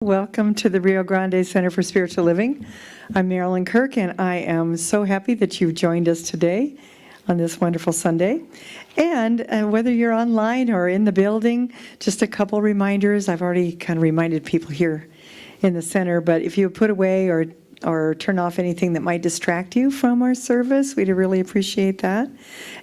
Welcome to the Rio Grande Center for Spiritual Living. I'm Marilyn Kirk, and I am so happy that you've joined us today on this wonderful Sunday. And whether you're online or in the building, just a couple reminders. I've already kind of reminded people here in the center, but if you put away or turn off anything that might distract you from our service, we'd really appreciate that.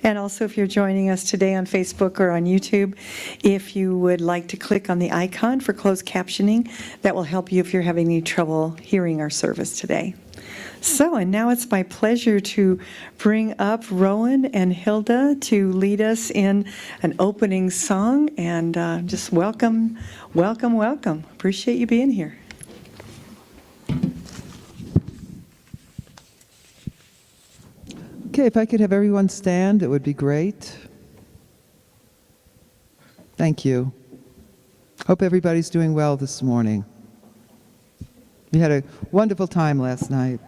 And also, if you're joining us today on Facebook or on YouTube, if you would like to click on the icon for closed captioning, that will help you if you're having any trouble hearing our service today. So, and now it's my pleasure to bring up Rowan and Hilda to lead us in an opening song, and just welcome. Appreciate you being here. Okay, if I could have everyone stand, it would be great. Thank you. Hope everybody's doing well this morning. We had a wonderful time last night.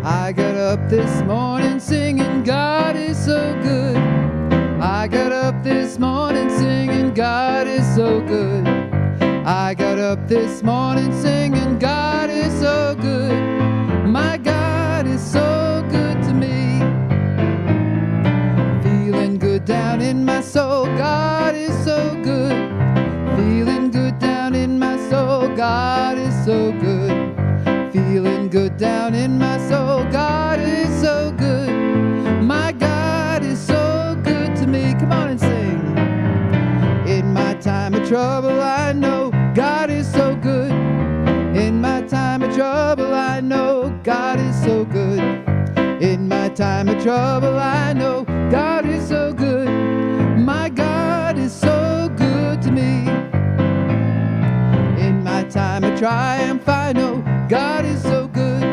I got up this morning singing, God is so good. I got up this morning singing, God is so good. I got up this morning singing, God is so good. My God is so good to me. Feeling good down in my soul, God is so good. Feeling good down in my soul, God is so good. Feeling good down in my soul, God is so good. My God is so good to me. Come on and sing. In my time of trouble, I know God is so good. In my time of trouble, I know God is so good. In my time of trouble, I know God is so good. My God is so good to me. In my time of triumph, I know God is so good.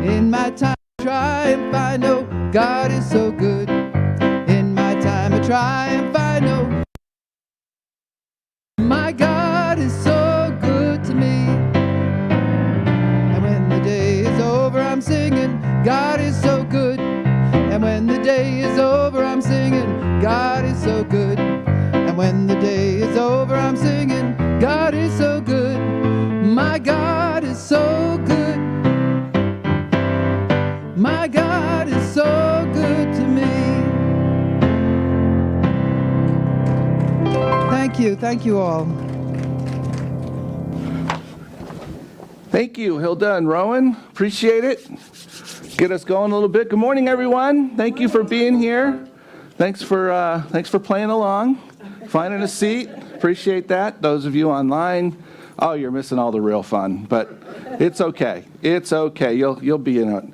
In my time of triumph, I know God is so good. In my time of triumph, I know my God is so good to me. And when the day is over, I'm singing, God is so good. And when the day is over, I'm singing, God is so good. And when the day is over, I'm singing, God is so good. My God is so good. My God is so good to me. Thank you all. Thank you, Hilda and Rowan. Appreciate it. Get us going a little bit. Good morning, everyone. Thank you for being here. Thanks for playing along, finding a seat. Appreciate that. Those of you online, oh, you're missing all the real fun, but it's okay. It's okay. You'll be in it.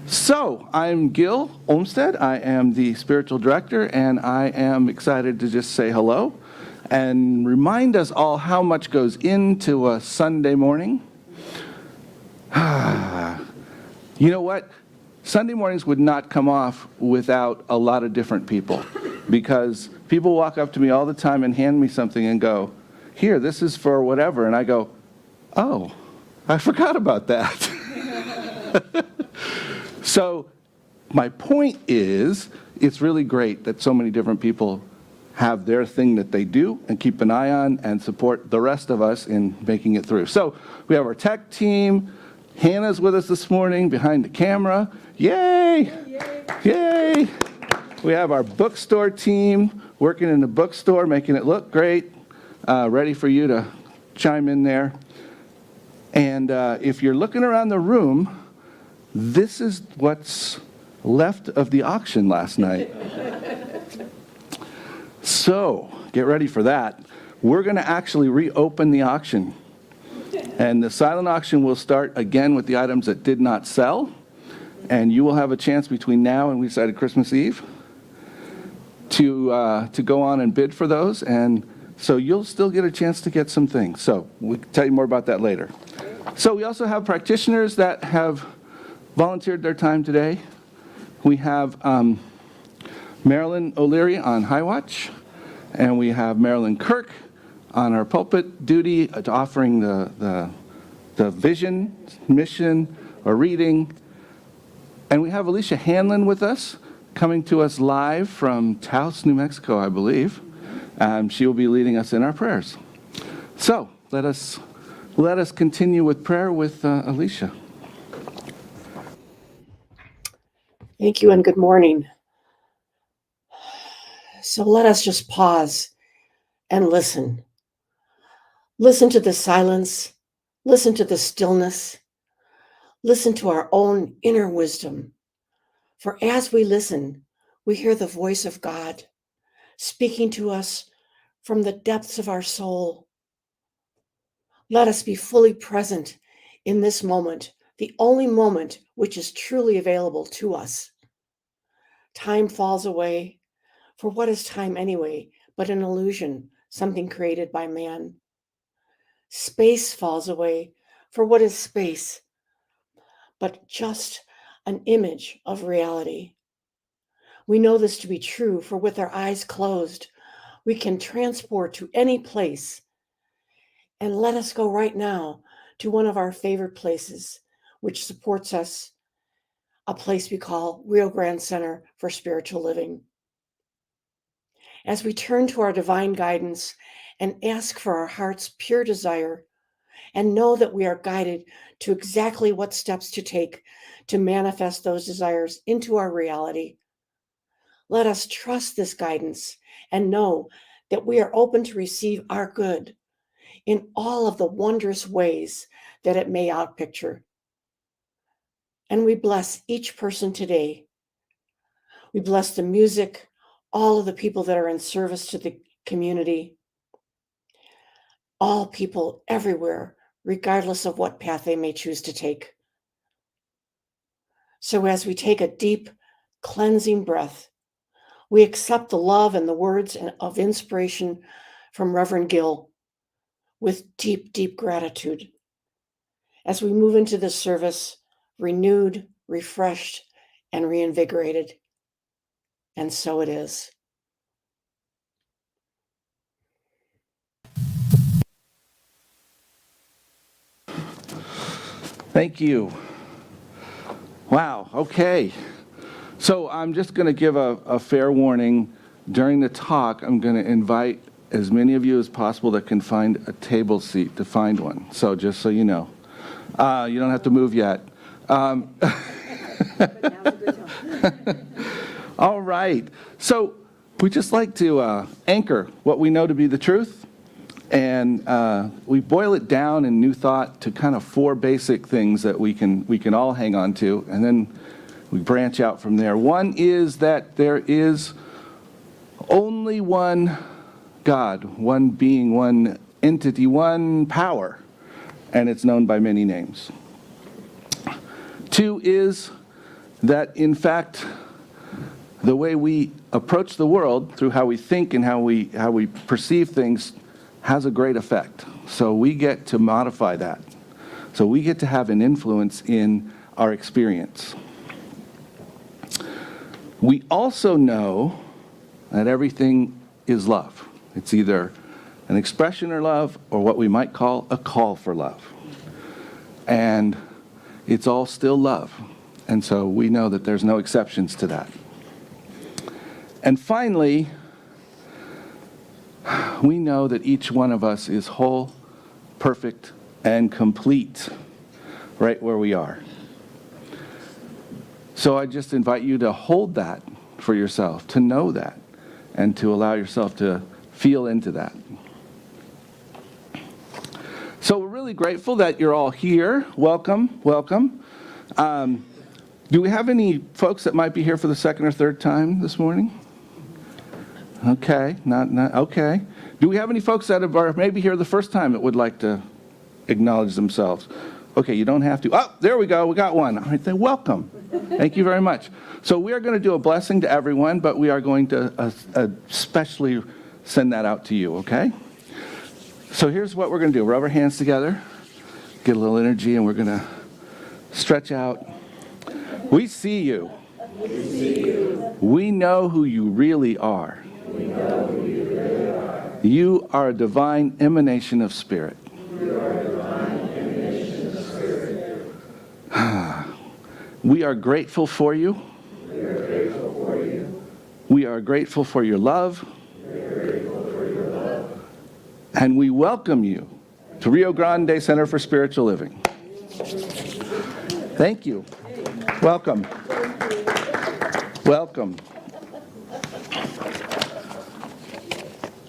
So, I'm Gil Olmsted. I am the spiritual director, and I am excited to just say hello and remind us all how much goes into a Sunday morning. You know what? Sunday mornings would not come off without a lot of different people, because people walk up to me all the time and hand me something and go, here, this is for whatever, and I go, oh, I forgot about that. So my point is, it's really great that so many different people have their thing that they do and keep an eye on and support the rest of us in making it through. So we have our tech team. Hannah's with us this morning behind the camera. Yay! Yay! We have our bookstore team working in the bookstore, making it look great, ready for you to chime in there. And if you're looking around the room, this is what's left of the auction last night. So, get ready for that. We're going to actually reopen the auction. And the silent auction will start again with the items that did not sell. And you will have a chance between now and we decided Christmas Eve to go on and bid for those. And so you'll still get a chance to get some things. So we'll tell you more about that later. So we also have practitioners that have volunteered their time today. We have Marilyn O'Leary on High Watch, and we have Marilyn Kirk on our pulpit duty to offering the vision, mission, or reading. And we have Alicia Hanlon with us, coming to us live from Taos, New Mexico, I believe. She will be leading us in our prayers. So let us continue with prayer with Alicia. Thank you and good morning. So let us just pause and listen. Listen to the silence. Listen to the stillness. Listen to our own inner wisdom. For as we listen, we hear the voice of God speaking to us from the depths of our soul. Let us be fully present in this moment, the only moment which is truly available to us. Time falls away. For what is time anyway, but an illusion, something created by man? Space falls away. For what is space, but just an image of reality? We know this to be true, for with our eyes closed, we can transport to any place. And let us go right now to one of our favorite places, which supports us, a place we call Rio Grande Center for Spiritual Living. As we turn to our divine guidance and ask for our heart's pure desire and know that we are guided to exactly what steps to take to manifest those desires into our reality, let us trust this guidance and know that we are open to receive our good in all of the wondrous ways that it may outpicture. And we bless each person today. We bless the music, all of the people that are in service to the community, all people everywhere, regardless of what path they may choose to take. So as we take a deep, cleansing breath, we accept the love and the words of inspiration from Reverend Gill with deep, deep gratitude. As we move into this service, renewed, refreshed, and reinvigorated. And so it is. Thank you. Wow, okay. So I'm just going to give a fair warning. During the talk, I'm going to invite as many of you as possible that can find a table seat to find one. So just so you know. You don't have to move yet. All right. So we just like to anchor what we know to be the truth. And we boil it down in New Thought to kind of 4 basic things that we can all hang on to, and then we branch out from there. One is that there is only one God, one being, one entity, one power, and it's known by many names. 2 is that, in fact, the way we approach the world through how we think and how we perceive things has a great effect. So we get to modify that. So we get to have an influence in our experience. We also know that everything is love. It's either an expression of love or what we might call a call for love. And it's all still love. And so we know that there's no exceptions to that. And finally, we know that each one of us is whole, perfect, and complete right where we are. So I just invite you to hold that for yourself, to know that, and to allow yourself to feel into that. So we're really grateful that you're all here. Welcome, welcome. Do we have any folks that might be here for the second or third time this morning? Okay, not okay. Do we have any folks that are maybe here the first time that would like to acknowledge themselves? Okay, you don't have to. Oh, there we go. We got one. All right, then welcome. Thank you very much. So we are going to do a blessing to everyone, but we are going to especially send that out to you, okay? So here's what we're going to do. Rub our hands together, get a little energy, and we're going to stretch out. We see you. We know who you really are. You are a divine emanation of spirit. We are grateful for you. We are grateful for your love. And we welcome you to Rio Grande Center for Spiritual Living. Thank you. Welcome. Welcome.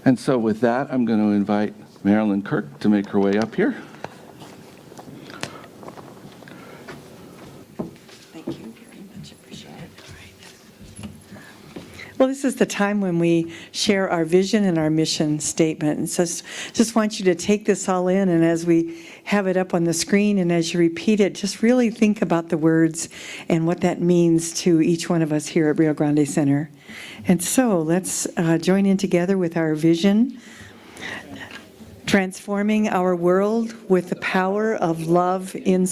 And so with that, I'm going to invite Marilyn Kirk to make her way up here. Thank you very much. Appreciate it. All right. Well, this is the time when we share our vision and our mission statement. And so just want you to take this all in, and as we have it up on the screen and as you repeat it, just really think about the words and what that means to each one of us here at Rio Grande Center. And so let's join in together with our vision, transforming our world with the power of love in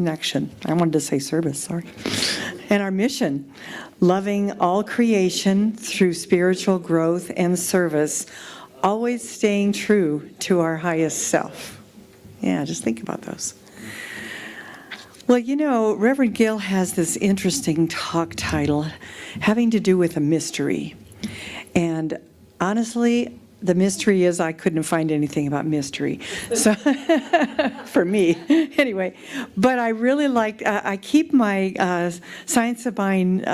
action. I wanted to say service, sorry. And our mission, loving all creation through spiritual growth and service, always staying true to our highest self. Yeah, just think about those. Well, you know, Reverend Gill has this interesting talk title having to do with a mystery. And honestly, the mystery is I couldn't find anything about mystery. So for me, anyway. But I really liked, I keep my Science of Mind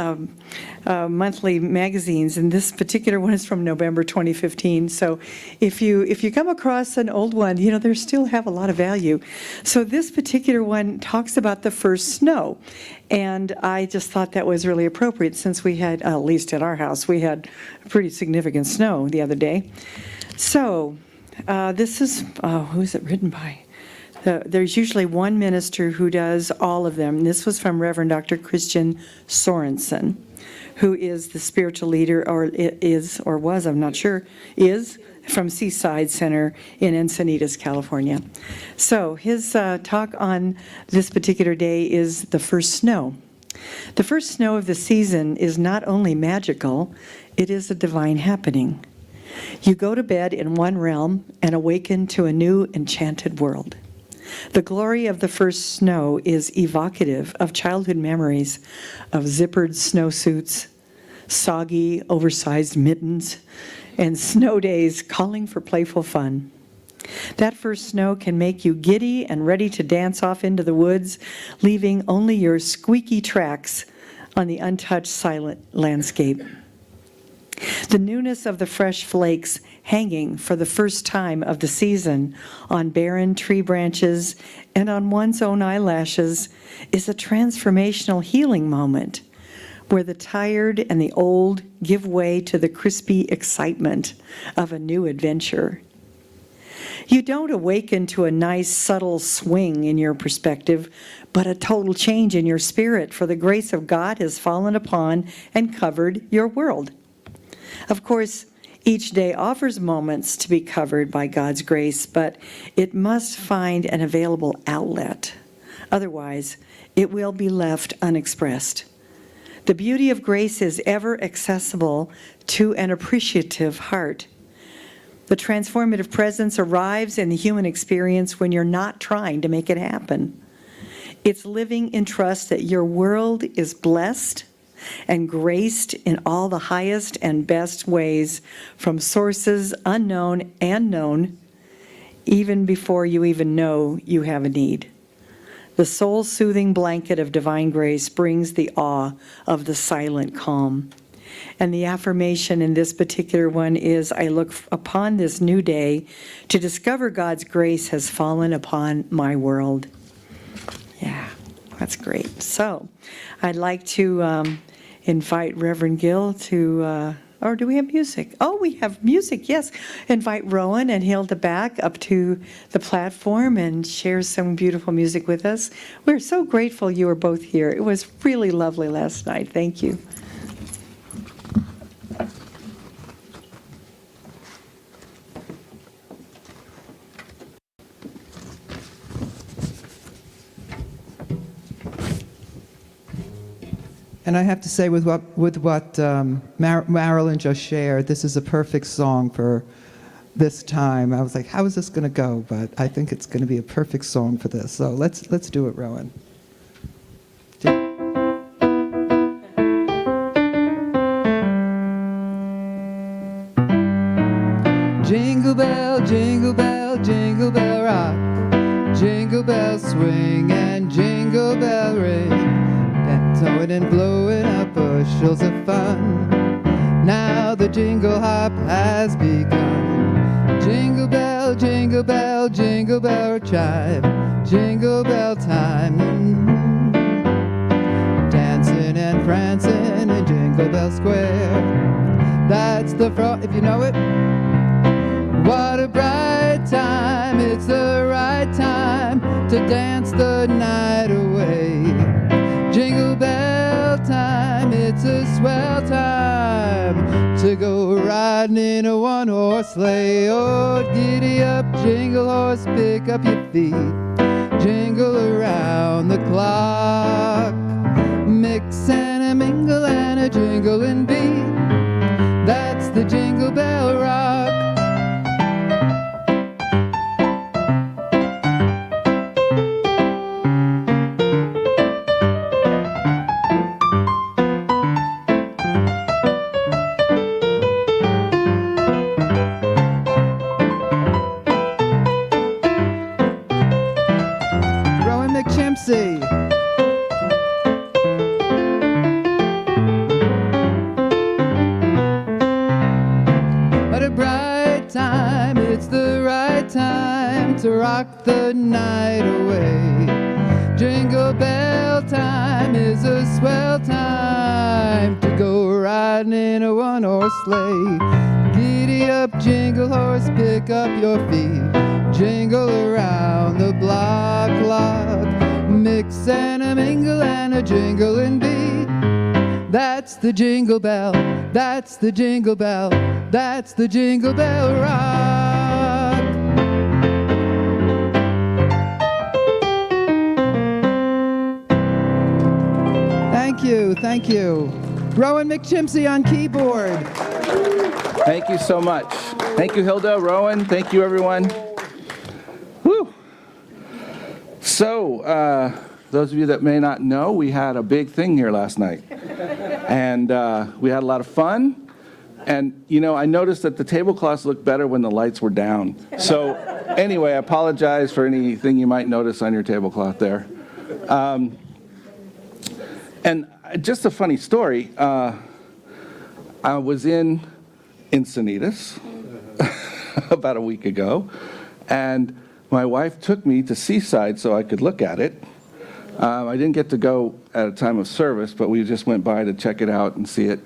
monthly magazines, and this particular one is from November 2015. So if you come across an old one, you know, they still have a lot of value. So this particular one talks about the first snow. And I just thought that was really appropriate since we had, at least at our house, we had pretty significant snow the other day. So this is, who's it written by? There's usually one minister who does all of them. This was from Reverend Dr. Christian Sorensen, who is the spiritual leader, or is, or was, I'm not sure, is, from Seaside Center in Encinitas, California. So his talk on this particular day is the first snow. The first snow of the season is not only magical, it is a divine happening. You go to bed in one realm and awaken to a new enchanted world. The glory of the first snow is evocative of childhood memories of zippered snowsuits, soggy, oversized mittens, and snow days calling for playful fun. That first snow can make you giddy and ready to dance off into the woods, leaving only your squeaky tracks on the untouched, silent landscape. The newness of the fresh flakes hanging for the first time of the season on barren tree branches and on one's own eyelashes is a transformational healing moment where the tired and the old give way to the crispy excitement of a new adventure. You don't awaken to a nice, subtle swing in your perspective, but a total change in your spirit, for the grace of God has fallen upon and covered your world. Of course, each day offers moments to be covered by God's grace, but it must find an available outlet. Otherwise, it will be left unexpressed. The beauty of grace is ever accessible to an appreciative heart. The transformative presence arrives in the human experience when you're not trying to make it happen. It's living in trust that your world is blessed and graced in all the highest and best ways from sources unknown and known, even before you even know you have a need. The soul-soothing blanket of divine grace brings the awe of the silent calm. And the affirmation in this particular one is, I look upon this new day to discover God's grace has fallen upon my world. Yeah, that's great. So I'd like to invite Reverend Gill to, or do we have music? Oh, we have music, yes. Invite Rowan and Hilda back up to the platform and share some beautiful music with us. We're so grateful you were both here. It was really lovely last night. Thank you. And I have to say, with what Marilyn just shared, this is a perfect song for this time. I was like, how is this going to go? But I think it's going to be a perfect song for this. So let's do it, Rowan. jingle bell rock. Jingle bells swing and jingle bell ring. Dancing and blowing up bushels of fun. Now the jingle hop has begun. Jingle bell, jingle bell, jingle bell chime. Jingle bell time. Dancing and prancing in Jingle Bell Square. That's the front, if you know it. What a bright time, it's the right time to dance the night away. Jingle bell time, it's a swell time to go riding in a one-horse sleigh. Oh, giddy up, jingle horse, pick up your feet. Jingle around the clock. Mix and a mingle and a jingling beat. That's the Jingle Bell Rock. Rowan McChimpsey. What a bright time, it's the right time to rock the night away. Jingle bell time is a swell time to go riding in a one-horse sleigh. Giddy up, jingle horse, pick up your feet. Jingle around the block, mix and a mingle and a jingling beat. That's the jingle bell, that's the jingle bell, that's the Jingle Bell Rock. Thank you, thank you. Rowan McChimpsey on keyboard. Thank you so much. Thank you, Hilda, Rowan. Thank you, everyone. Woo. So, those of you that may not know, we had a big thing here last night. And we had a lot of fun. And, you know, I noticed that the tablecloths looked better when the lights were down. So, anyway, I apologize for anything you might notice on your tablecloth there. And just a funny story. I was in Encinitas about a week ago, and my wife took me to Seaside so I could look at it. I didn't get to go at a time of service, but we just went by to check it out and see it.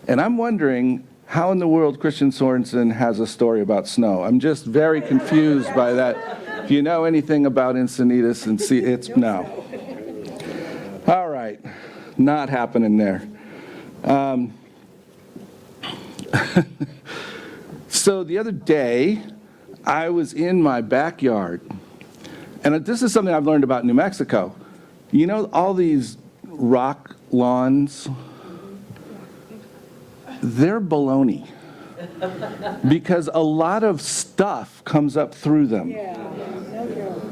And I'm wondering how in the world Christian Sorensen has a story about snow. I'm just very confused by that. If you know anything about Encinitas and see, it's no. All right, not happening there. So the other day, I was in my backyard, and this is something I've learned about New Mexico. You know all these rock lawns? They're baloney, because a lot of stuff comes up through them.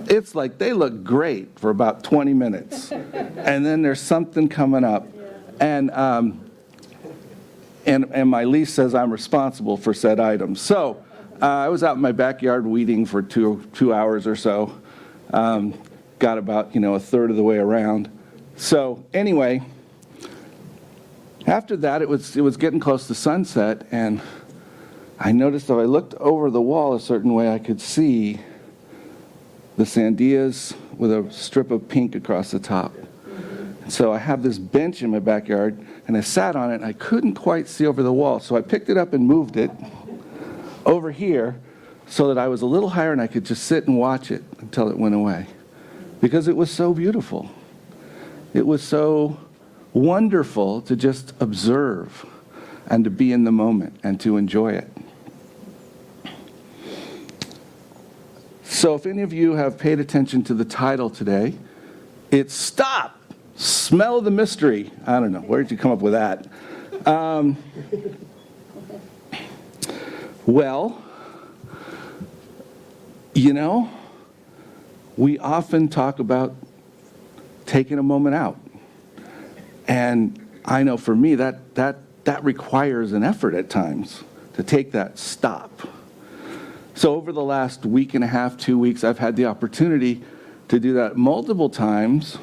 It's like they look great for about 20 minutes, and then there's something coming up, and my lease says I'm responsible for said items. So I was out in my backyard weeding for two hours or so. Got about, a third of the way around. So anyway, after that, it was getting close to sunset, and I noticed if I looked over the wall a certain way, I could see the sandias with a strip of pink across the top. So I have this bench in my backyard, and I sat on it, and I couldn't quite see over the wall. So I picked it up and moved it over here so that I was a little higher and I could just sit and watch it until it went away. Because it was so beautiful. It was so wonderful to just observe and to be in the moment and to enjoy it. So if any of you have paid attention to the title today, it's Stop! Smell the Mystery. I don't know, where did you come up with that? Well, we often talk about taking a moment out. And I know for me that requires an effort at times to take that stop. So over the last week and a half, 2 weeks, I've had the opportunity to do that multiple times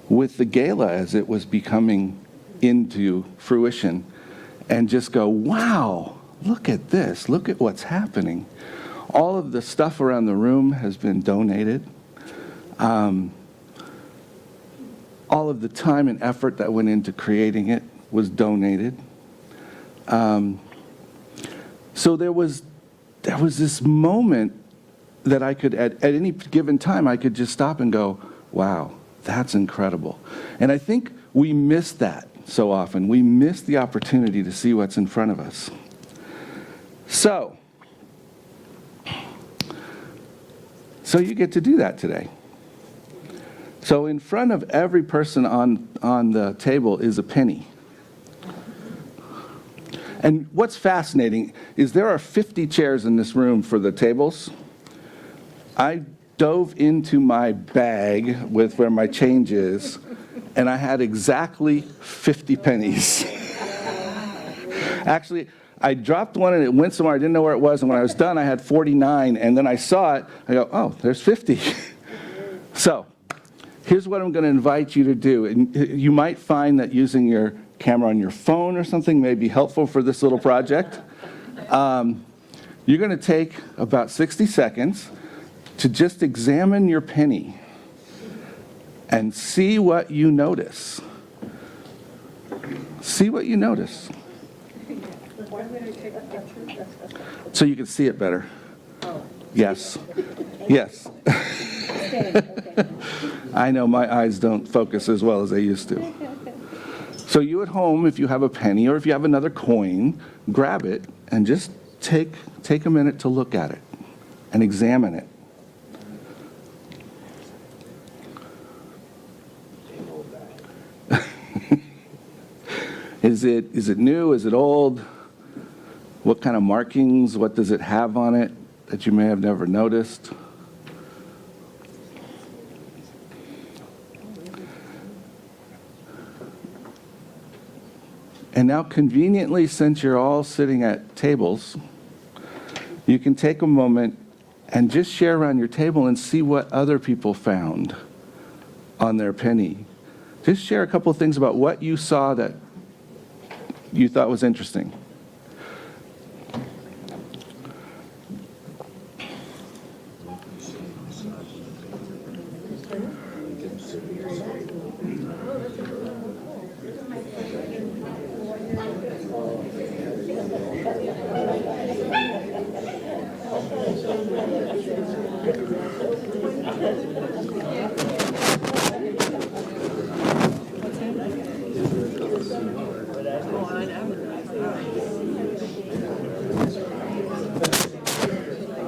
with the gala as it was becoming into fruition, and just go, wow, look at this, look at what's happening. All of the stuff around the room has been donated. All of the time and effort that went into creating it was donated. So there was this moment that I could, at any given time, I could just stop and go, wow, that's incredible. And I think we miss that so often. We miss the opportunity to see what's in front of us. So you get to do that today. So in front of every person on the table is a penny. And what's fascinating is there are 50 chairs in this room for the tables. I dove into my bag with where my change is, and I had exactly 50 pennies. Actually, I dropped one and it went somewhere. I didn't know where it was, and when I was done, I had 49, and then I saw it. I go, oh, there's 50. So here's what I'm going to invite you to do. And you might find that using your camera on your phone or something may be helpful for this little project. You're going to take about 60 seconds to just examine your penny and see what you notice. See what you notice. So you can see it better. Yes. Yes. I know my eyes don't focus as well as they used to. So you at home, if you have a penny or if you have another coin, grab it and just take a minute to look at it and examine it. Is it new? Is it old? What kind of markings? What does it have on it that you may have never noticed? And now conveniently, since you're all sitting at tables, you can take a moment and just share around your table and see what other people found on their penny. Just share a couple of things about what you saw that you thought was interesting.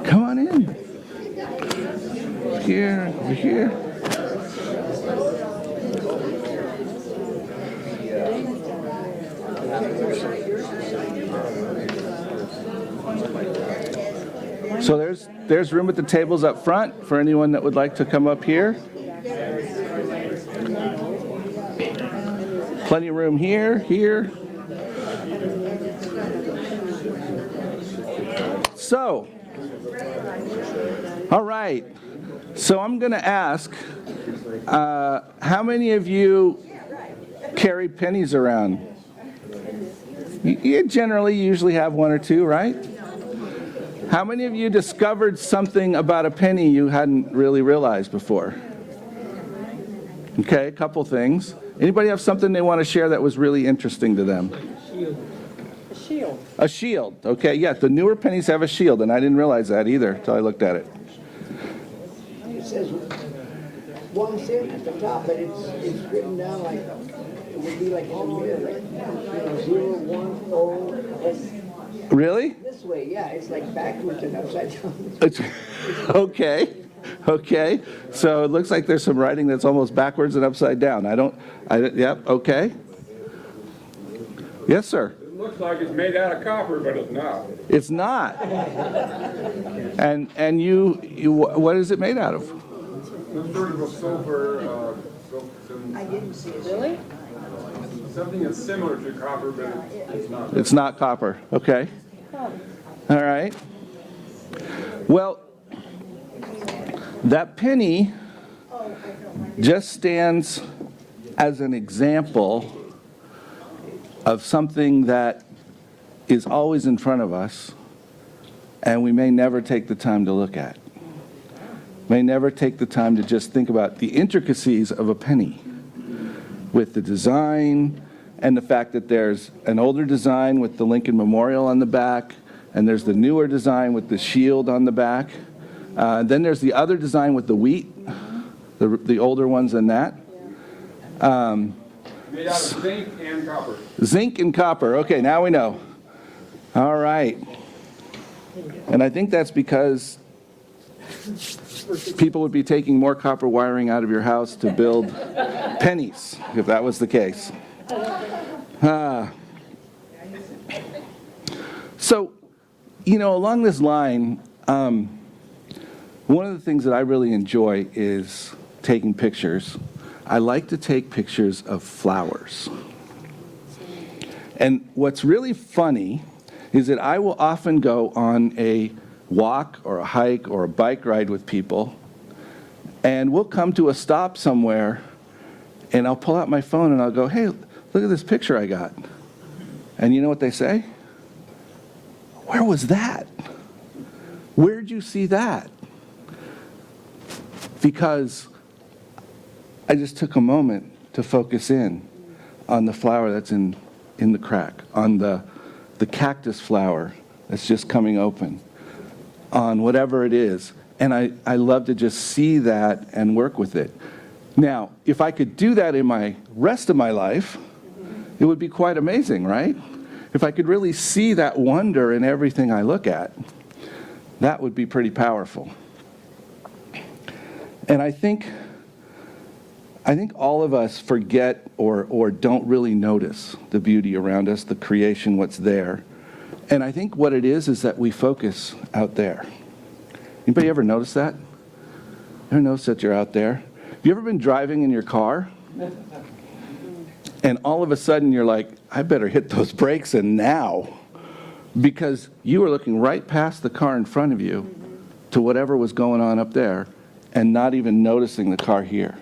Come on in. Here, over here. So there's room at the tables up front for anyone that would like to come up here. Plenty of room here. So, all right. So I'm going to ask, how many of you carry pennies around? You generally usually have one or two, right? How many of you discovered something about a penny you hadn't really realized before? Okay, a couple things. Anybody have something they want to share that was really interesting to them? A shield. A shield. Okay, yeah, the newer pennies have a shield, and I didn't realize that either until I looked at it. It says 1 cent at the top, but it's written down like, it would be like in the mirror, like 0, 1, 0. Really? This way, yeah, it's like backwards and upside down. Okay. So it looks like there's some writing that's almost backwards and upside down. Yep, okay. Yes, sir. It looks like it's made out of copper, but it's not. It's not. And you, what is it made out of? Some sort of a silver, I didn't see it. Really? something that's similar to copper, but it's not. It's not copper. Okay. All right. Well, that penny just stands as an example of something that is always in front of us, and we may never take the time to look at. May never take the time to just think about the intricacies of a penny, with the design and the fact that there's an older design with the Lincoln Memorial on the back, and there's the newer design with the shield on the back. Then there's the other design with the wheat, the older ones than that. Made out of zinc and copper. Zinc and copper. Okay, now we know. All right. And I think that's because people would be taking more copper wiring out of your house to build pennies, if that was the case. So, along this line, one of the things that I really enjoy is taking pictures. I like to take pictures of flowers. And what's really funny is that I will often go on a walk or a hike or a bike ride with people, and we'll come to a stop somewhere, and I'll pull out my phone and I'll go, hey, look at this picture I got. And you know what they say? Where was that? Where'd you see that? Because I just took a moment to focus in on the flower that's in the crack, on the cactus flower that's just coming open, on whatever it is. And I love to just see that and work with it. Now, if I could do that in my rest of my life, it would be quite amazing, right? If I could really see that wonder in everything I look at, that would be pretty powerful. And I think all of us forget or don't really notice the beauty around us, the creation, what's there. And I think what it is that we focus out there. Anybody ever notice that? Ever notice that you're out there? Have you ever been driving in your car? And all of a sudden you're like, I better hit those brakes and now. Because you were looking right past the car in front of you to whatever was going on up there and not even noticing the car here.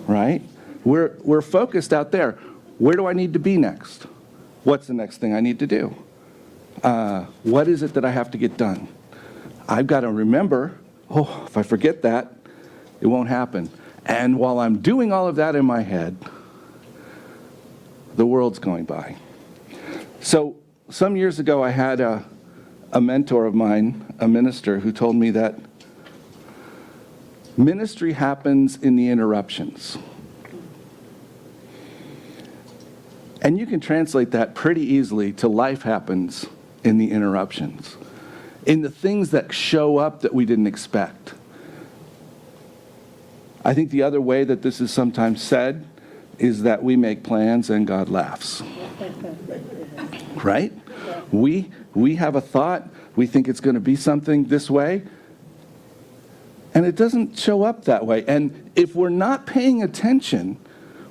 Right? We're focused out there. Where do I need to be next? What's the next thing I need to do? What is it that I have to get done? I've got to remember, if I forget that, it won't happen. And while I'm doing all of that in my head, the world's going by. So some years ago, I had a mentor of mine, a minister, who told me that ministry happens in the interruptions. And you can translate that pretty easily to life happens in the interruptions, in the things that show up that we didn't expect. I think the other way that this is sometimes said is that we make plans and God laughs. Right? We have a thought, we think it's going to be something this way, and it doesn't show up that way. And if we're not paying attention,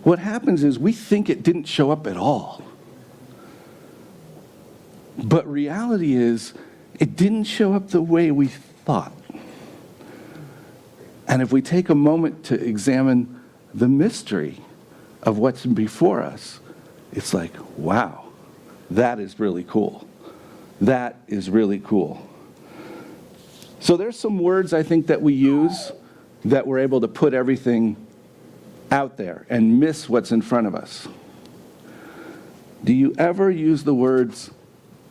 what happens is we think it didn't show up at all. But reality is, it didn't show up the way we thought. And if we take a moment to examine the mystery of what's before us, it's like, wow, that is really cool. That is really cool. So there's some words I think that we use that we're able to put everything out there and miss what's in front of us. Do you ever use the words,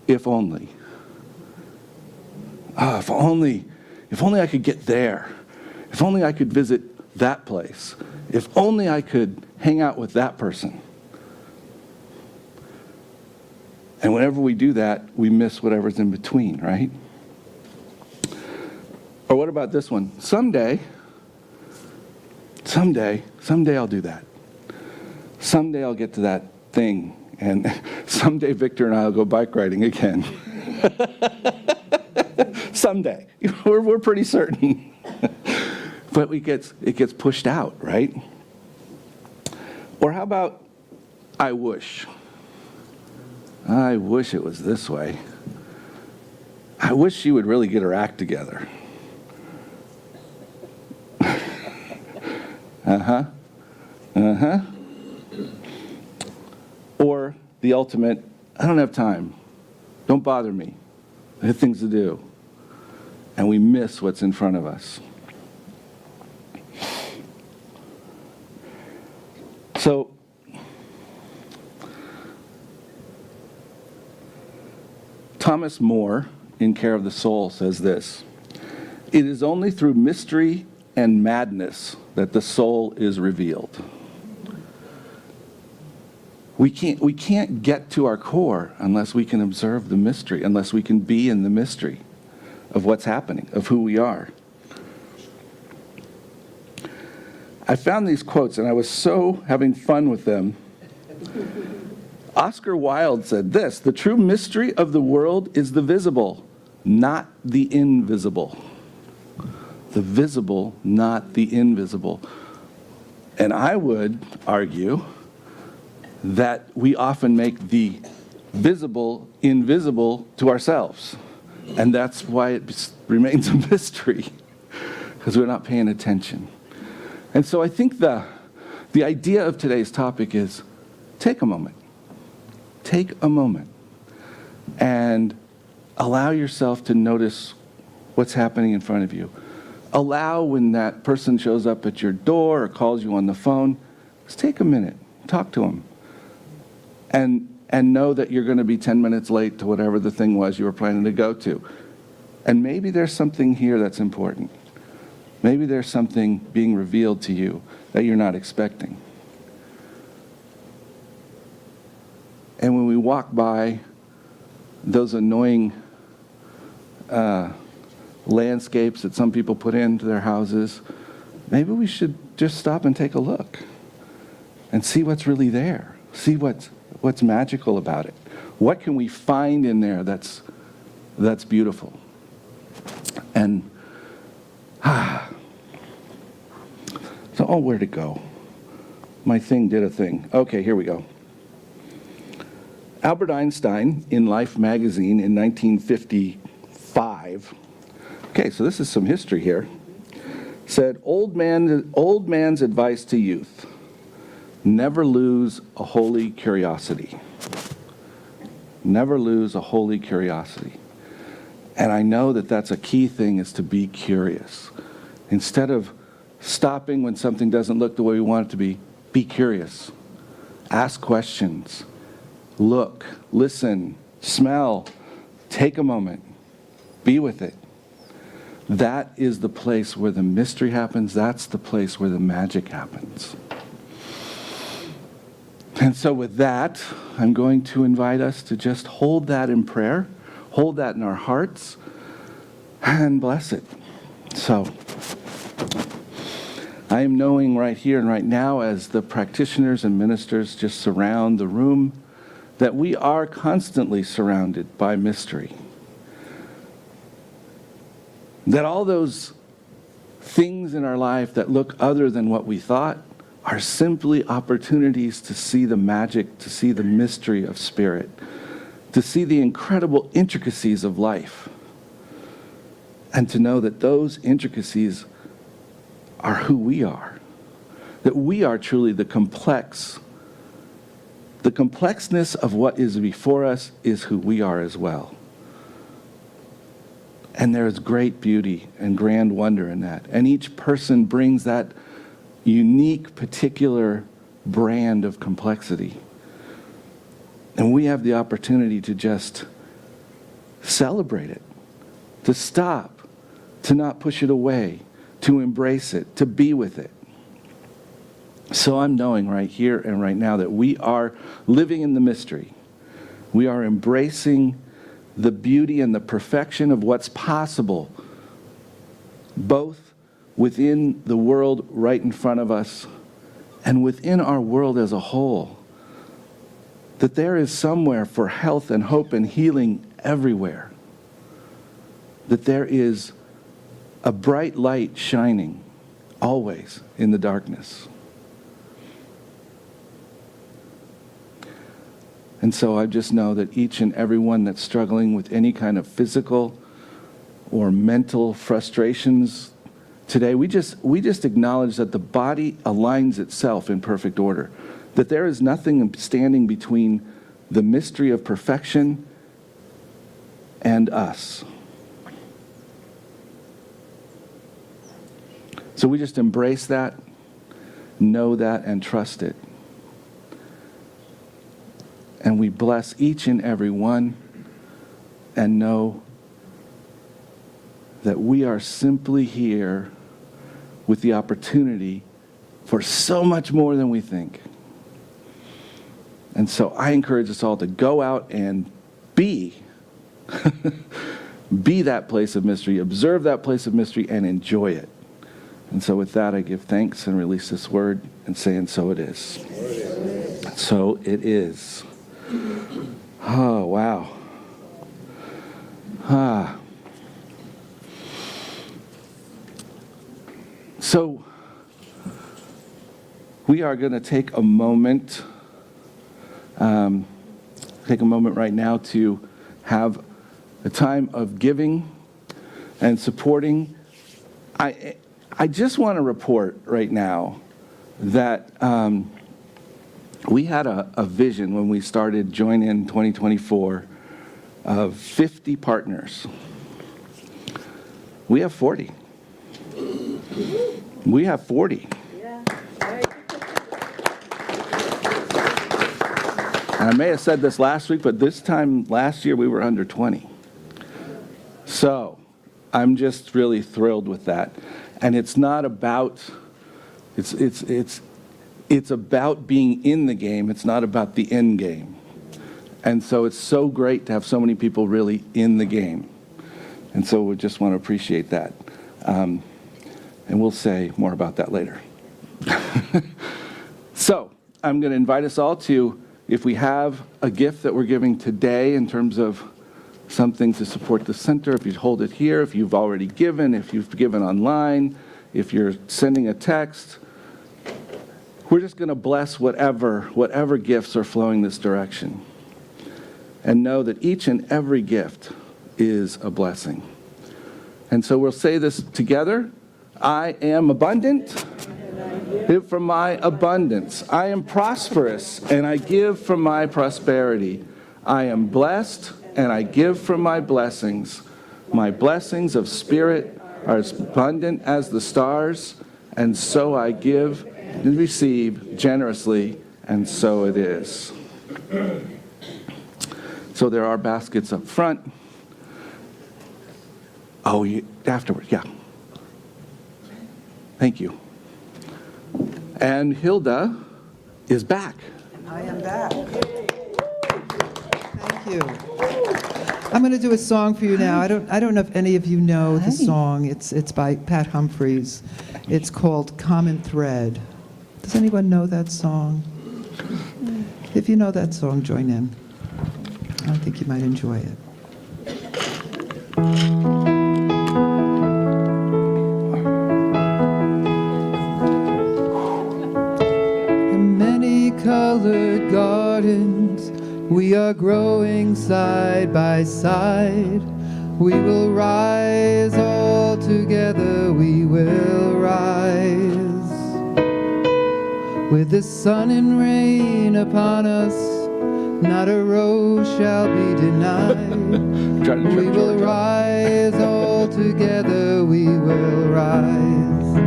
if only? If only I could get there. If only I could visit that place. If only I could hang out with that person. And whenever we do that, we miss whatever's in between, right? Or what about this one? Someday I'll do that. Someday I'll get to that thing. And someday Victor and I will go bike riding again. Someday. We're pretty certain. But it gets pushed out, right? Or how about, I wish. I wish it was this way. I wish she would really get her act together. Or the ultimate, I don't have time. Don't bother me. I have things to do. And we miss what's in front of us. So, Thomas More, in Care of the Soul, says this: "It is only through mystery and madness that the soul is revealed." We can't get to our core unless we can observe the mystery, unless we can be in the mystery of what's happening, of who we are. I found these quotes and I was so having fun with them. Oscar Wilde said this: "The true mystery of the world is the visible, not the invisible." The visible, not the invisible. And I would argue that we often make the visible invisible to ourselves. And that's why it remains a mystery, because we're not paying attention. And so I think the idea of today's topic is take a moment. Take a moment and allow yourself to notice what's happening in front of you. Allow when that person shows up at your door or calls you on the phone, just take a minute, talk to them. And know that you're going to be 10 minutes late to whatever the thing was you were planning to go to. And maybe there's something here that's important. Maybe there's something being revealed to you that you're not expecting. And when we walk by those annoying landscapes that some people put into their houses, maybe we should just stop and take a look and see what's really there. See what's magical about it. What can we find in there that's beautiful? And so, where'd it go? My thing did a thing. Okay, here we go. Albert Einstein, in Life magazine in 1955, okay, so this is some history here, said, old man's advice to youth: never lose a holy curiosity. Never lose a holy curiosity. And I know that that's a key thing, is to be curious. Instead of stopping when something doesn't look the way we want it to be curious. Ask questions. Look, listen, smell, take a moment. Be with it. That is the place where the mystery happens. That's the place where the magic happens. And so with that, I'm going to invite us to just hold that in prayer, hold that in our hearts, and bless it. So, I am knowing right here and right now, as the practitioners and ministers just surround the room, that we are constantly surrounded by mystery. That all those things in our life that look other than what we thought are simply opportunities to see the magic, to see the mystery of spirit, to see the incredible intricacies of life, and to know that those intricacies are who we are, that we are truly the complexness of what is before us is who we are as well. And there is great beauty and grand wonder in that. And each person brings that unique, particular brand of complexity. And we have the opportunity to just celebrate it, to stop, to not push it away, to embrace it, to be with it. So I'm knowing right here and right now that we are living in the mystery. We are embracing the beauty and the perfection of what's possible, both within the world right in front of us and within our world as a whole. That there is somewhere for health and hope and healing everywhere. That there is a bright light shining always in the darkness. And so I just know that each and every one that's struggling with any kind of physical, or mental frustrations today, we just acknowledge that the body aligns itself in perfect order, that there is nothing standing between the mystery of perfection and us. So we just embrace that, know that, and trust it. And we bless each and every one and know that we are simply here with the opportunity for so much more than we think. And so I encourage us all to go out and be that place of mystery, observe that place of mystery, and enjoy it. And so with that, I give thanks and release this word and say, and so it is. So it is. Oh, wow. So we are going to take a moment right now to have a time of giving and supporting. I just want to report right now that we had a vision when we started Join In 2024 of 50 partners. We have 40. We have 40. And I may have said this last week, but this time last year we were under 20. So I'm just really thrilled with that. And it's not about, it's about being in the game. It's not about the end game. And so it's so great to have so many people really in the game. And so we just want to appreciate that. And we'll say more about that later. So I'm going to invite us all to, if we have a gift that we're giving today in terms of something to support the center, if you hold it here, if you've already given, if you've given online, if you're sending a text, we're just going to bless whatever gifts are flowing this direction. And know that each and every gift is a blessing. And so we'll say this together. I am abundant. Give from my abundance. I am prosperous, and I give from my prosperity. I am blessed, and I give from my blessings. My blessings of spirit are as abundant as the stars, and so I give and receive generously, and so it is. So there are baskets up front. Oh, afterward, yeah. Thank you. And Hilda is back. I am back. Thank you. I'm going to do a song for you now. I don't know if any of you know the song. It's by Pat Humphries. It's called Common Thread. Does anyone know that song? If you know that song, join in. I think you might enjoy it. In many-colored gardens, we are growing side by side. We will rise all together, we will rise. With the sun and rain upon us, not a rose shall be denied. We will rise all together, we will rise.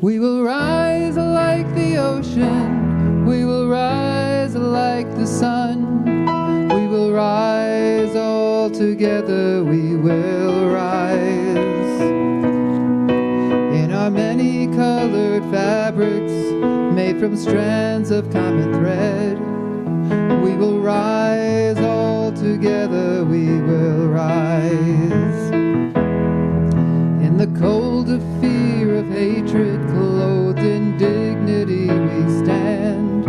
We will rise like the ocean, we will rise like the sun. We will rise all together, we will rise. In our many-colored fabrics, made from strands of common thread, we will rise all together, we will rise. In the cold of fear of hatred, clothed in dignity we stand.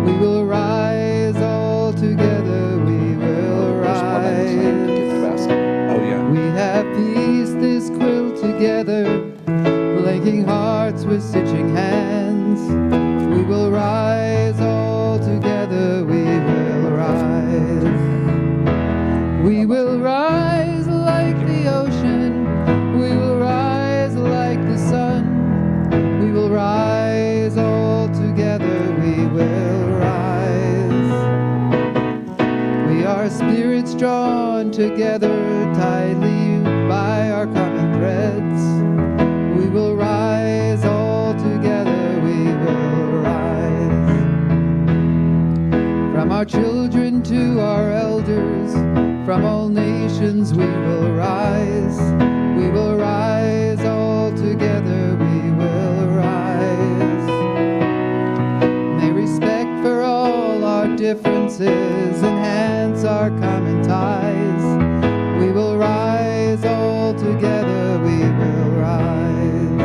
We will rise all together, we will rise. Oh, yeah. We have pieced this quilt together, blanking hearts with stitching hands. We will rise all together, we will rise. We will rise like spirits drawn together tightly by our common threads. We will rise all together, we will rise. From our children to our elders, from all nations we will rise. We will rise all together, we will rise. May respect for all our differences enhance our common ties. We will rise all together, we will rise.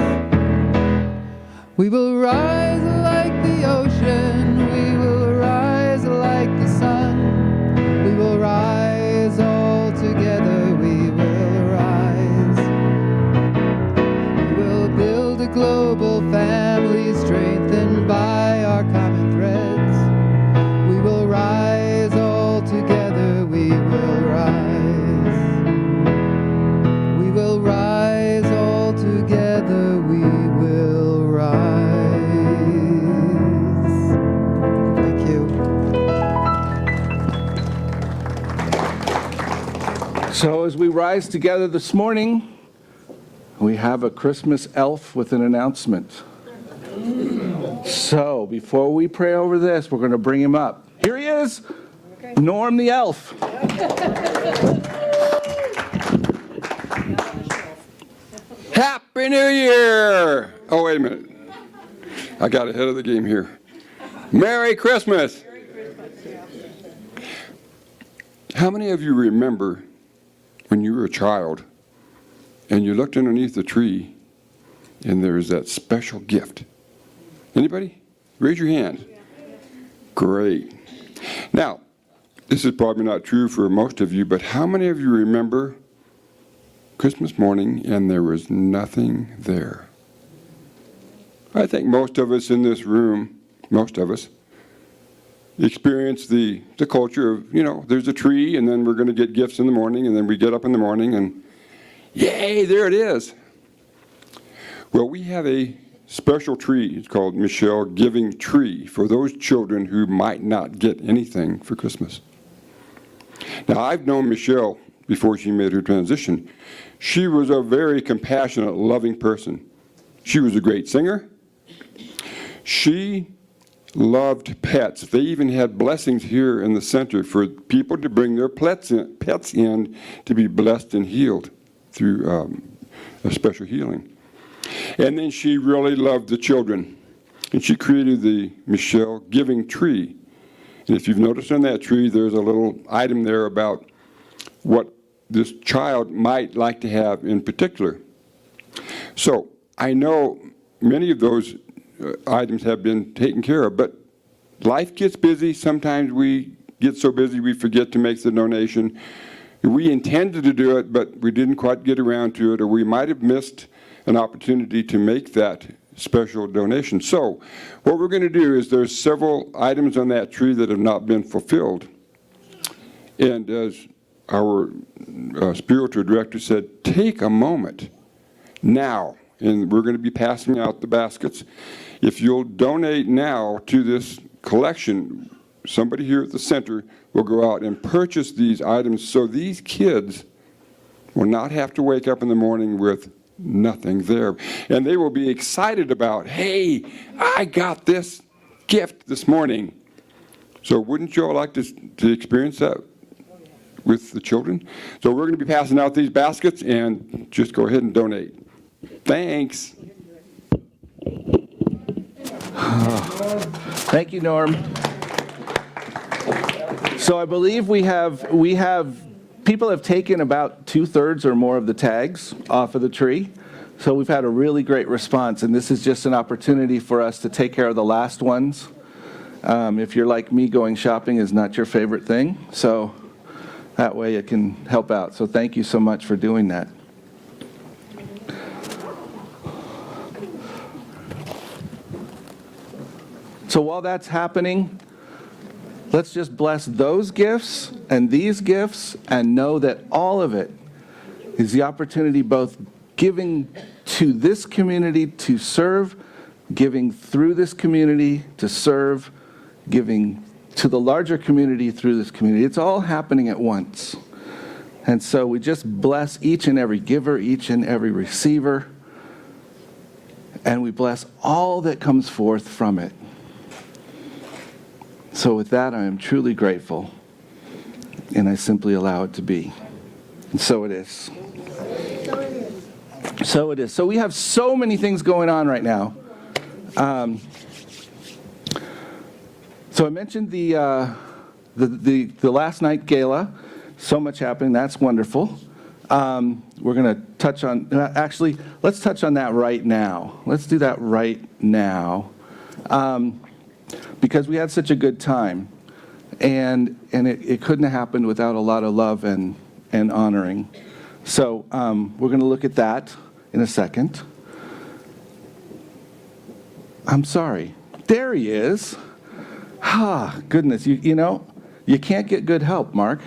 We will rise like the ocean, we will rise like the sun. We will rise all together, we will rise. We will build a global family strengthened by our common threads. We will rise all together, we will rise. We will rise all together, we will rise. Thank you. So as we rise together this morning, we have a Christmas elf with an announcement. So before we pray over this, we're going to bring him up. Here he is, Norm the elf. Happy New Year! Oh, wait a minute. I got ahead of the game here. Merry Christmas! How many of you remember when you were a child and you looked underneath the tree and there was that special gift? Anybody? Raise your hand. Great. Now, this is probably not true for most of you, but how many of you remember Christmas morning and there was nothing there? I think most of us in this room, most of us, experience the culture of, there's a tree and then we're going to get gifts in the morning and then we get up in the morning and yay, there it is. Well, we have a special tree. It's called Michelle Giving Tree for those children who might not get anything for Christmas. Now, I've known Michelle before she made her transition. She was a very compassionate, loving person. She was a great singer. She loved pets. They even had blessings here in the center for people to bring their pets in to be blessed and healed through a special healing. And then she really loved the children. And she created the Michelle Giving Tree. And if you've noticed on that tree, there's a little item there about what this child might like to have in particular. So I know many of those items have been taken care of, but life gets busy. Sometimes we get so busy we forget to make the donation. We intended to do it, but we didn't quite get around to it, or we might have missed an opportunity to make that special donation. So what we're going to do is there's several items on that tree that have not been fulfilled. And as our spiritual director said, take a moment now, and we're going to be passing out the baskets. If you'll donate now to this collection, somebody here at the center will go out and purchase these items so these kids will not have to wake up in the morning with nothing there. And they will be excited about, hey, I got this gift this morning. So wouldn't you all like to experience that with the children? So we're going to be passing out these baskets, and just go ahead and donate. Thanks. Thank you, Norm. So I believe we have people have taken about 2/3 or more of the tags off of the tree. So we've had a really great response, and this is just an opportunity for us to take care of the last ones. If you're like me, going shopping is not your favorite thing, so that way it can help out. So thank you so much for doing that. So while that's happening, let's just bless those gifts and these gifts and know that all of it is the opportunity both giving to this community to serve, giving through this community to serve, giving to the larger community through this community. It's all happening at once. And so we just bless each and every giver, each and every receiver, and we bless all that comes forth from it. So with that, I am truly grateful, and I simply allow it to be. And so it is. So it is. So we have so many things going on right now. So I mentioned the last night gala. So much happening. That's wonderful. We're going to touch on, actually, let's touch on that right now. Let's do that right now. Because we had such a good time. And it couldn't have happened without a lot of love and honoring. So we're going to look at that in a second. I'm sorry. There he is. Ah, goodness. You know, you can't get good help, Mark.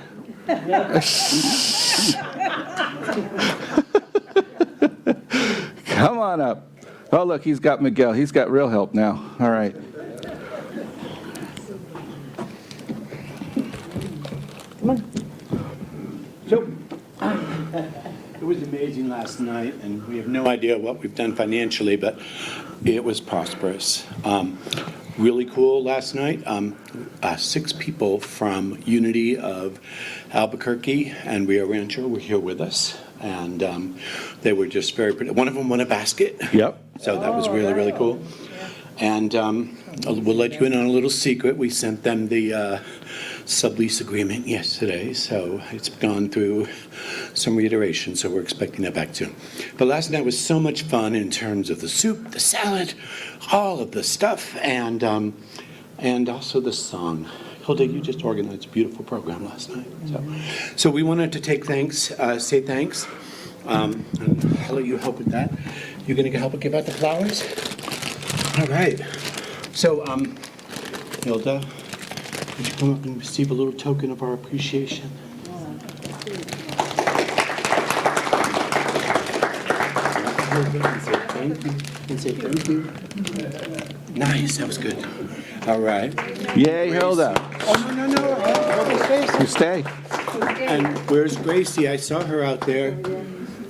Come on up. Oh, look, he's got Miguel. He's got real help now. All right. Come on. So, it was amazing last night, and we have no idea what we've done financially, but it was prosperous. Really cool last night. 6 people from Unity of Albuquerque and Rio Rancho were here with us, and they were just very pretty. One of them won a basket. Yep. So that was really, really cool. And we'll let you in on a little secret. We sent them the sublease agreement yesterday, so it's gone through some reiteration, so we're expecting that back soon. But last night was so much fun in terms of the soup, the salad, all of the stuff, and also the song. Hilda, you just organized a beautiful program last night. So we wanted to say thanks. I'll let you help with that. You're going to help give out the flowers? All right. So, Hilda, would you come up and receive a little token of our appreciation? And say thank you. Nice, that was good. All right. Yay, Hilda. Oh, no. You stay. And where's Gracie? I saw her out there.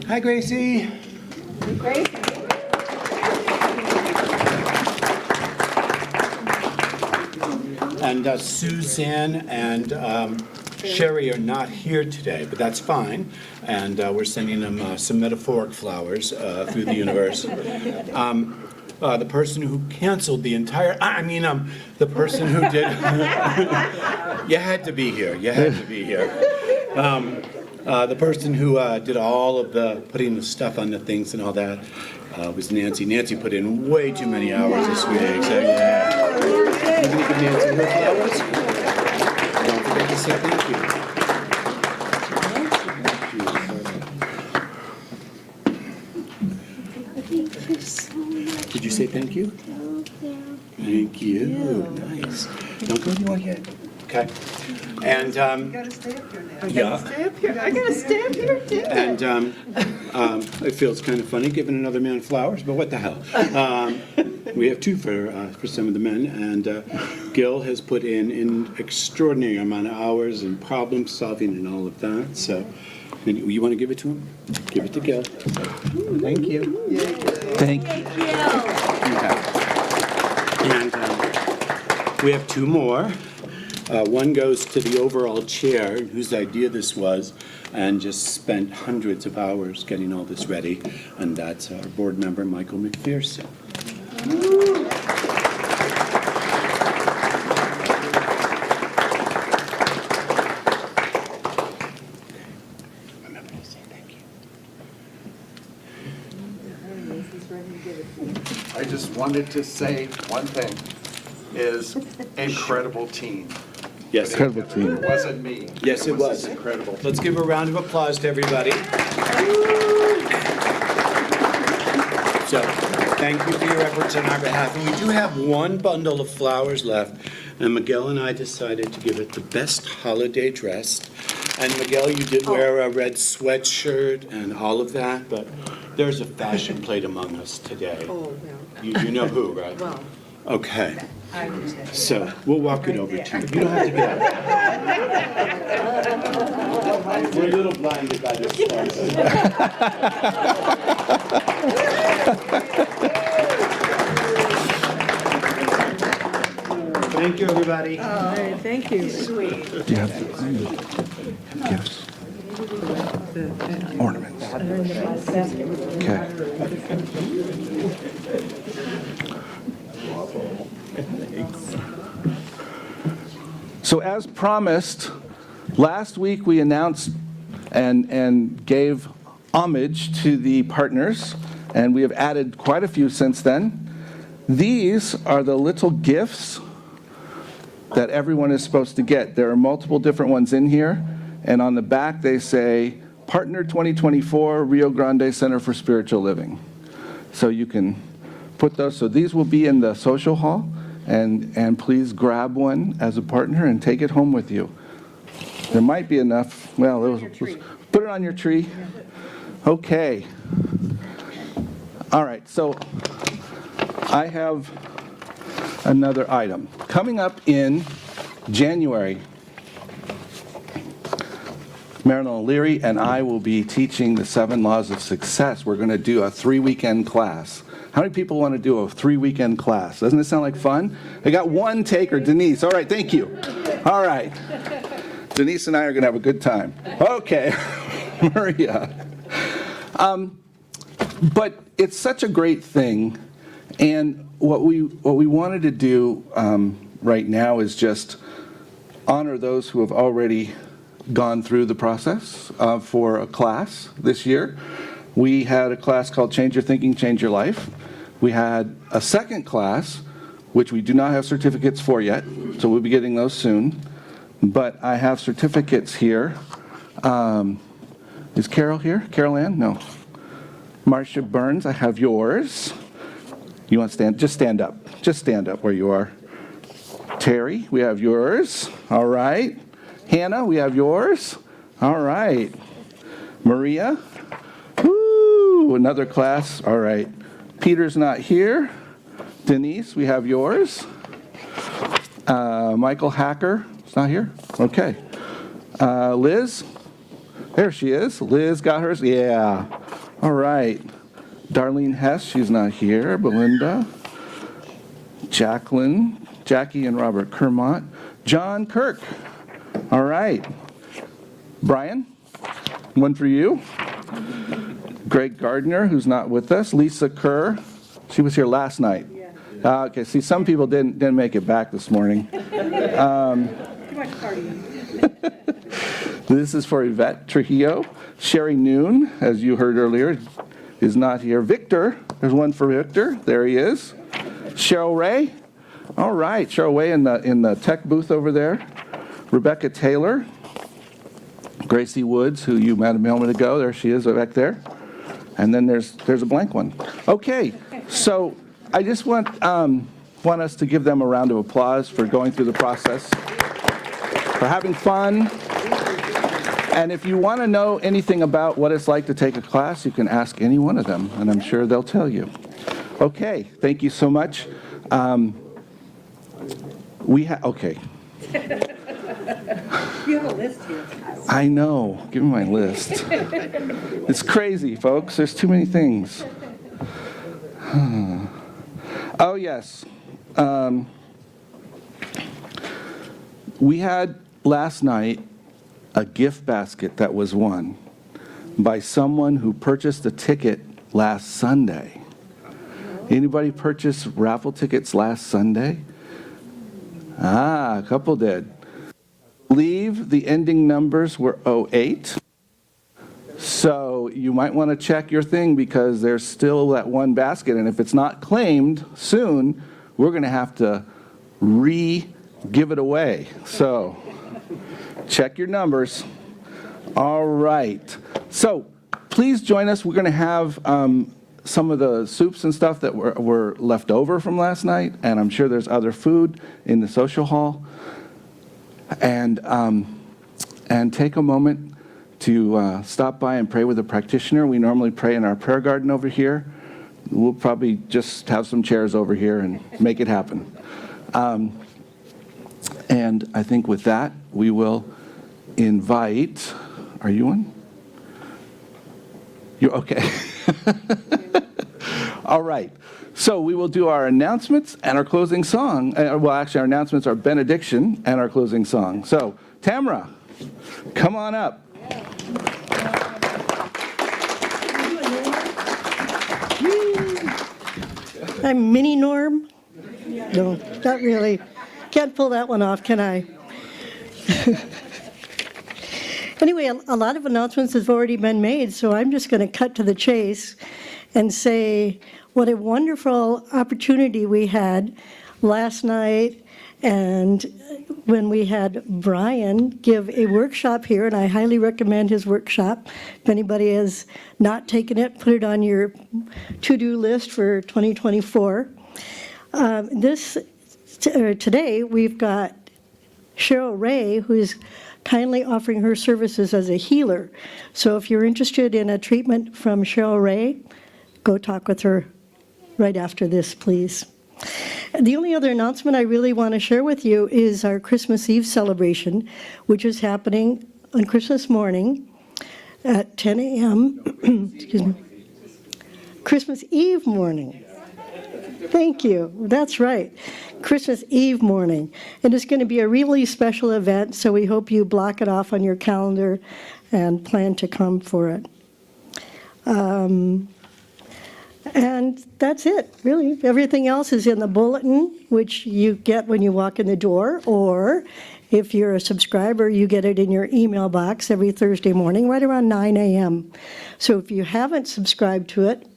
Hi, Gracie. And Suzanne and Sherry are not here today, but that's fine. And we're sending them some metaphoric flowers through the universe. The person who canceled the entire, the person who did, you had to be here. The person who did all of the putting the stuff on the things and all that was Nancy. Nancy put in way too many hours this week. So yeah. You're going to give Nancy her flowers? Don't forget to say thank you. Did you say thank you? Thank you. Nice. Don't go anywhere yet. Okay. And You gotta stay up here now. yeah. I gotta stay up here too. And it feels kind of funny giving another man flowers, but what the hell? We have 2 for some of the men, and Gil has put in an extraordinary amount of hours and problem solving and all of that. So, you want to give it to him? Give it to Gil. Thank you. Thank you. Okay. And we have 2 more. One goes to the overall chair, whose idea this was, and just spent hundreds of hours getting all this ready, and that's our board member, Michael McPherson. Remember to say thank you. I just wanted to say one thing, is incredible team. Yes. Incredible team. It wasn't me. Yes, it was. Just incredible. Let's give a round of applause to everybody. So, thank you for your efforts on our behalf. And we do have 1 bundle of flowers left, and Miguel and I decided to give it the best holiday dress. And Miguel, you did wear a red sweatshirt and all of that, but there's a fashion plate among us today. Oh, well, You know who, right? well, Okay. So we'll walk it over to you. You don't have to get up. We're a little blinded by this Thank you, everybody. All right, thank you. Do you have gifts? Ornaments. Okay. So as promised, last week we announced and gave homage to the partners, and we have added quite a few since then. These are the little gifts that everyone is supposed to get. There are multiple different ones in here, and on the back they say, Partner 2024, Rio Grande Center for Spiritual Living. So you can put those, so these will be in the social hall, and please grab one as a partner and take it home with you. There might be enough, well, put it on your tree. Okay. All right, so I have another item. Coming up in January, Marilyn O'Leary and I will be teaching the 7 Laws of Success. We're going to do a 3-weekend class. How many people want to do a 3-weekend class? Doesn't it sound like fun? I got one taker, Denise. All right, thank you. All right. Denise and I are going to have a good time. Okay, Maria. But it's such a great thing, and what we wanted to do right now is just honor those who have already gone through the process for a class this year. We had a class called Change Your Thinking, Change Your Life. We had a second class, which we do not have certificates for yet, so we'll be getting those soon. But I have certificates here. Is Carol here? Carol Ann? No. Marcia Burns, I have yours. You want to stand? Just stand up. Just stand up where you are. Terry, we have yours. All right. Hannah, we have yours. All right. Maria. Woo! Another class. All right. Peter's not here. Denise, we have yours. Michael Hacker is not here. Okay. Liz. There she is. Liz got hers. Yeah. All right. Darlene Hess, she's not here. Belinda. Jacqueline. Jackie and Robert Kermont. John Kirk. All right. Brian, one for you. Greg Gardner, who's not with us. Lisa Kerr, she was here last night. Okay, see, some people didn't make it back this morning. Too much partying. This is for Yvette Trujillo. Sherry Noon, as you heard earlier, is not here. Victor, there's one for Victor. There he is. Cheryl Ray. All right, Cheryl Ray in the tech booth over there. Rebecca Taylor. Gracie Woods, who you met a moment ago. There she is back there. And then there's a blank one. Okay, so I just want us to give them a round of applause for going through the process, for having fun. And if you want to know anything about what it's like to take a class, you can ask any one of them, and I'm sure they'll tell you. Okay, thank you so much. Okay. You have a list here. I know. Give me my list. It's crazy, folks. There's too many things. Oh, yes. We had last night a gift basket that was won by someone who purchased a ticket last Sunday. Anybody purchase raffle tickets last Sunday? A couple did. I believe the ending numbers were 08. So you might want to check your thing because there's still that one basket. And if it's not claimed soon, we're going to have to give it away. So check your numbers. All right. So please join us. We're going to have some of the soups and stuff that were left over from last night. And I'm sure there's other food in the social hall. And take a moment to stop by and pray with a practitioner. We normally pray in our prayer garden over here. We'll probably just have some chairs over here and make it happen. And I think with that, we will invite, are you on? You're okay. All right. So we will do our announcements and our closing song. Well, actually, our announcements are benediction and our closing song. So, Tamara, come on up. I'm Mini Norm. No, not really. Can't pull that one off, can I? Anyway, a lot of announcements have already been made, so I'm just going to cut to the chase and say what a wonderful opportunity we had last night and when we had Brian give a workshop here, and I highly recommend his workshop. If anybody has not taken it, put it on your to-do list for 2024. Today, we've got Cheryl Ray, who's kindly offering her services as a healer. So if you're interested in a treatment from Cheryl Ray, go talk with her right after this, please. The only other announcement I really want to share with you is our Christmas Eve celebration, which is happening on Christmas morning at 10 a.m. Excuse me. Christmas Eve morning. Thank you. That's right. Christmas Eve morning. And it's going to be a really special event, so we hope you block it off on your calendar and plan to come for it. And that's it, really. Everything else is in the bulletin, which you get when you walk in the door, or if you're a subscriber, you get it in your email box every Thursday morning, right around 9 a.m. So if you haven't subscribed to it,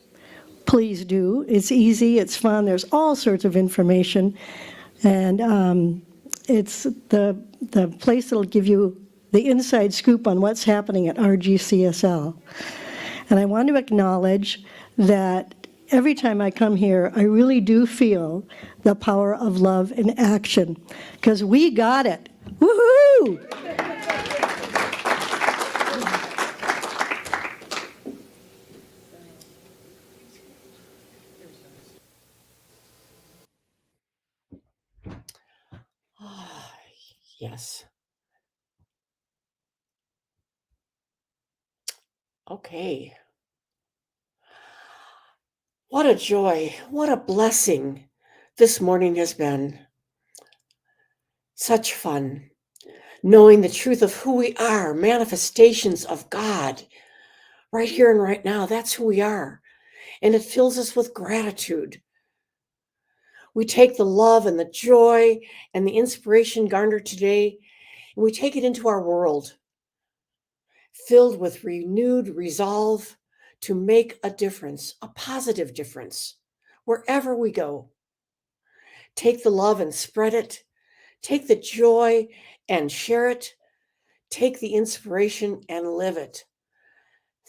please do. It's easy, it's fun, there's all sorts of information, and it's the place that'll give you the inside scoop on what's happening at RGCSL. And I want to acknowledge that every time I come here, I really do feel the power of love in action, because we got it. Woohoo! Yes. Okay. What a joy, what a blessing this morning has been. Such fun, knowing the truth of who we are, manifestations of God, right here and right now. That's who we are. And it fills us with gratitude. We take the love and the joy and the inspiration garnered today, and we take it into our world, filled with renewed resolve to make a difference, a positive difference, wherever we go. Take the love and spread it. Take the joy and share it. Take the inspiration and live it.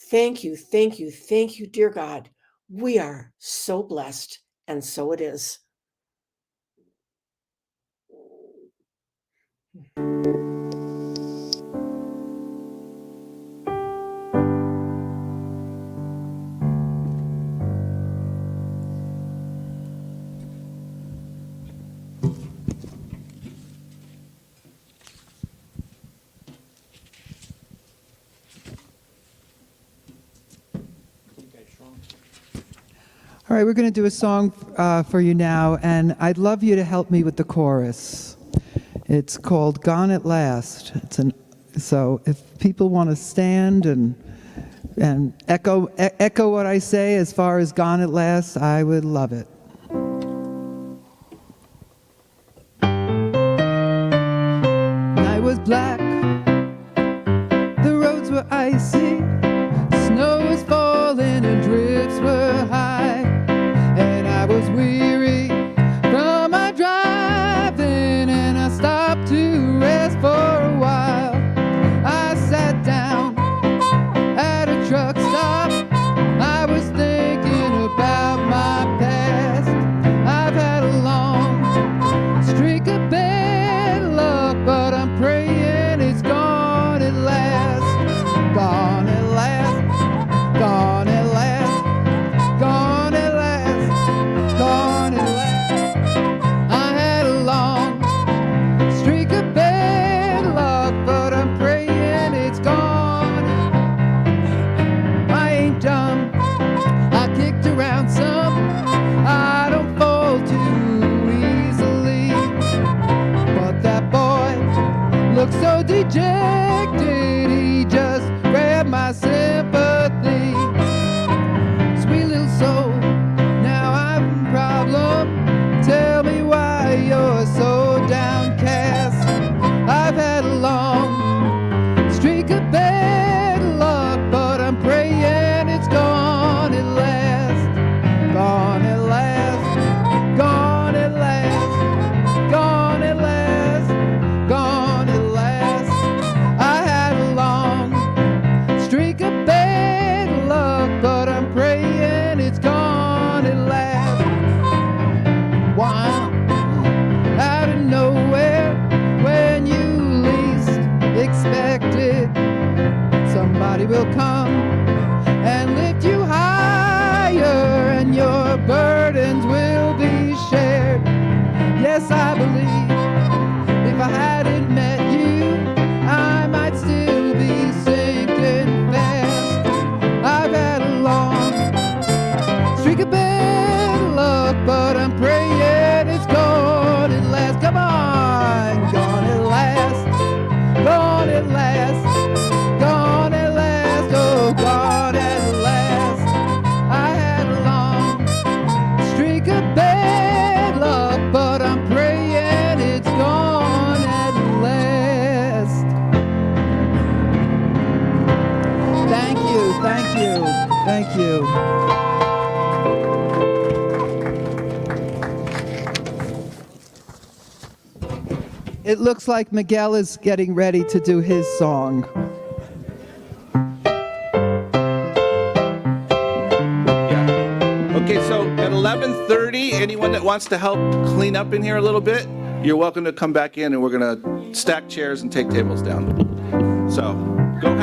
Thank you, thank you, thank you, dear God. We are so blessed, and so it is. All right, we're going to do a song for you now, and I'd love you to help me with the chorus. It's called Gone at Last. So if people want to stand and echo what I say as far as Gone at Last, I would love it. Night was black, the roads were icy, snow was falling and drifts were high, and I was weary from my driving, and I stopped to rest for a while. I sat down at a truck stop. I was thinking about my past. I've had a long streak of bad luck, but I'm praying it's gone at last. Gone at last. dejected, he just grabbed my sympathy. Sweet little soul, now I'm a problem. Tell me why you're so downcast. I've had a long streak of bad luck, but I'm praying it's gone at last. Gone at last, gone at last, gone at last, gone at last. I had a long streak of bad luck, but I'm praying it's gone at last. Wow, out of nowhere, when you least expect it, somebody will come and lift you higher, and your burdens will be shared. Yes, I believe if I hadn't met you, I might still be sinking fast. I've had a long streak of bad luck, but I'm praying it's gone at last. Come on, gone at last, gone at last, gone at last, oh, gone at last. I had a long streak of bad luck, but I'm praying it's gone at last. Thank you, thank you, thank you. It looks like Miguel is getting ready to do his song. Okay, so at 11:30, anyone that wants to help clean up in here a little bit, you're welcome to come back in, and we're going to stack chairs and take tables down. So